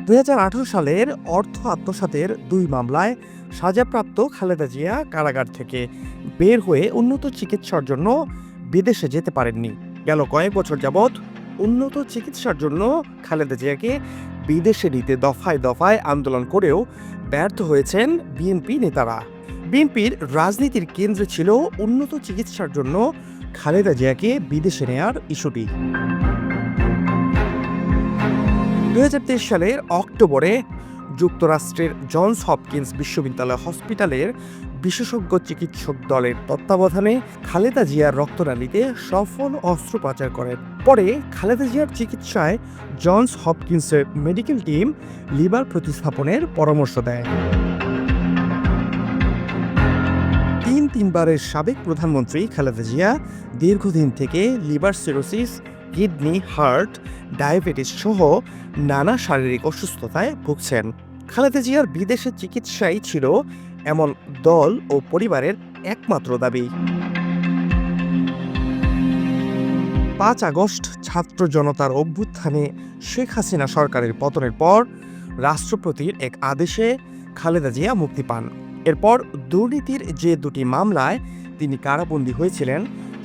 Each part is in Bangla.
2018 সালের অর্থ আত্মসাতের 2 মামলায় সাজাপ্রাপ্ত খালেদা জিয়া কারাগার থেকে বের হয়ে উন্নত চিকিৎসার জন্য বিদেশে যেতে পারেননি। গেল কয়েক বছর যাবৎ উন্নত চিকিৎসার জন্য খালেদা জিয়াকে বিদেশে নিতে দফায় দফায় আন্দোলন করেও ব্যর্থ হয়েছেন বিএনপি নেতারা। বিএনপির রাজনীতির কেন্দ্রে ছিল উন্নত চিকিৎসার জন্য খালেদা জিয়াকে বিদেশে নেয়ার ইস্যুটি। 2023 সালের অক্টোবরে যুক্তরাষ্ট্রের জনস হপকিন্স বিশ্ববিদ্যালয় হসপিটালের বিশেষজ্ঞ চিকিৎসক দলের তত্ত্বাবধানে খালেদা জিয়ার রক্তনালীতে সফল অস্ত্রোপচার করেন। পরে খালেদা জিয়ার চিকিৎসায় জনস হপকিন্সের মেডিকেল টিম লিভার প্রতিস্থাপনের পরামর্শ দেয়। তিনবারের সাবেক প্রধানমন্ত্রী খালেদা জিয়া দীর্ঘদিন থেকে liver cirrhosis, kidney, heart, diabetes সহ নানা শারীরিক অসুস্থতায় ভুগছেন। খালেদা জিয়ার বিদেশে চিকিৎসাই ছিল এমন দল ও পরিবারের একমাত্র দাবি। 5 আগস্ট ছাত্র জনতার অভ্যুত্থানে শেখ হাসিনা সরকারের পতনের পর রাষ্ট্রপতির এক আদেশে খালেদা জিয়া মুক্তি পান। এরপর দুর্নীতির যে 2টি মামলায় তিনি কারাবন্দী হয়েছিলেন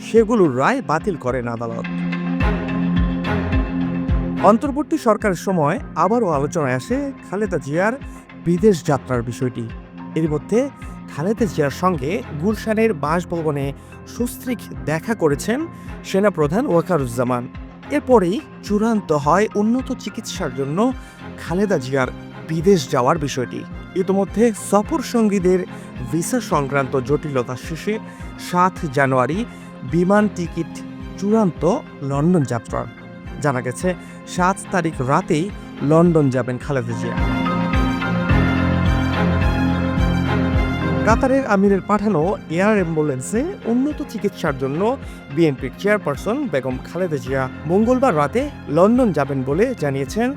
সেগুলোর রায় বাতিল করেন আদালত। অন্তর্বর্তী সরকারের সময় আবারও আলোচনায় আসে খালেদা জিয়ার বিদেশ যাত্রার বিষয়টি। এর মধ্যে খালেদা জিয়ার সঙ্গে গুলশানের বাসভবনে সুস্ত্রীক দেখা করেছেন সেনাপ্রধান ওয়াকারুজ্জামান। এরপরেই চূড়ান্ত হয় উন্নত চিকিৎসার জন্য খালেদা জিয়ার বিদেশ যাওয়ার বিষয়টি। ইতিমধ্যে সফর সঙ্গীদের ভিসা সংক্রান্ত জটিলতা শেষে 7 জানুয়ারি বিমান টিকিট চূড়ান্ত লন্ডন যাত্রার। জানা গেছে 7 তারিখ রাতেই লন্ডন যাবেন খালেদা জিয়া। কাতারের আমিরের পাঠানো এয়ার অ্যাম্বুলেন্সে উন্নত চিকিৎসার জন্য বিএনপির চেয়ারপারসন বেগম খালেদা জিয়া মঙ্গলবার রাতে লন্ডন যাবেন বলে জানিয়েছেন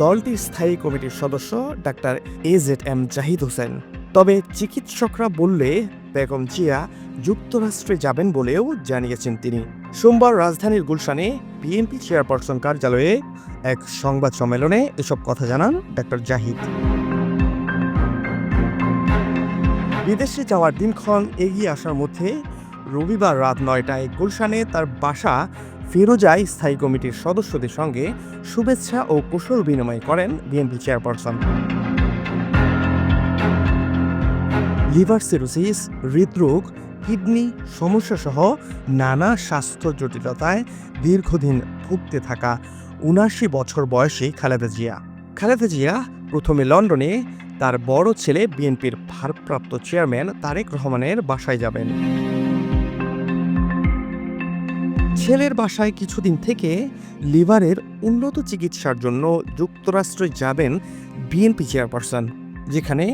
দলটির স্থায়ী কমিটির সদস্য ডাক্তার AZM জাহিদ হোসেন। তবে চিকিৎসকরা বললে বেগম জিয়া যুক্তরাষ্ট্রে যাবেন বলেও জানিয়েছেন তিনি। সোমবার রাজধানীর গুলশানে বিএনপি চেয়ারপারসন কার্যালয়ে এক সংবাদ সম্মেলনে এসব কথা জানান ডাক্তার জাহিদ। বিদেশে যাওয়ার দিনক্ষণ এগিয়ে আসার মধ্যে রবিবার রাত 9টায় গুলশানে তার বাসা ফিরোজায় স্থায়ী কমিটির সদস্যদের সঙ্গে শুভেচ্ছা ও কুশল বিনিময় করেন বিএনপি চেয়ারপারসন। লিভার সিরোসিস, হৃদরোগ, কিডনি সমস্যা সহ নানা স্বাস্থ্য জটিলতায় দীর্ঘদিন ভুগতে থাকা 79 বছর বয়সী খালেদা জিয়া প্রথমে লন্ডনে তার বড় ছেলে বিএনপির ভারপ্রাপ্ত চেয়ারম্যান তারেক রহমানের বাসায় যাবেন। ছেলের বাসায় কিছুদিন থেকে লিভারের উন্নত চিকিৎসার জন্য যুক্তরাষ্ট্রে যাবেন বিএনপি চেয়ারপারসন, যেখানে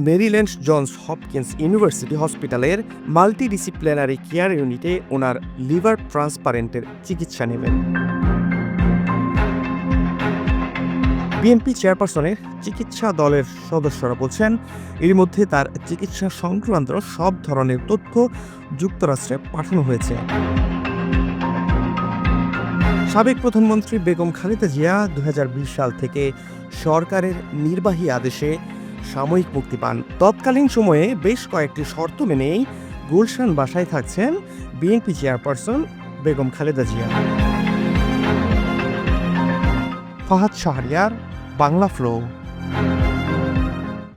মেরিল্যান্ড জনস হপকিন্স ইউনিভার্সিটি হসপিটালের মাল্টিডিসিপ্লিনারি কেয়ার ইউনিটে ওনার লিভার ট্রান্সপ্লান্টের চিকিৎসা নেবেন। বিএনপি চেয়ারপারসনের চিকিৎসা দলের সদস্যরা বলছেন এর মধ্যে তার চিকিৎসা সংক্রান্ত সব ধরনের তথ্য যুক্তরাষ্ট্রে পাঠানো হয়েছে। সাবেক প্রধানমন্ত্রী বেগম খালেদা জিয়া 2020 সাল থেকে সরকারের নির্বাহী আদেশে সাময়িক মুক্তি পান। তৎকালীন সময়ে বেশ কয়েকটি শর্ত মেনেই গুলশান বাসায় থাকছেন BNP chairperson Begum Khaleda Zia. Fahad Shahriar, Bangla flow.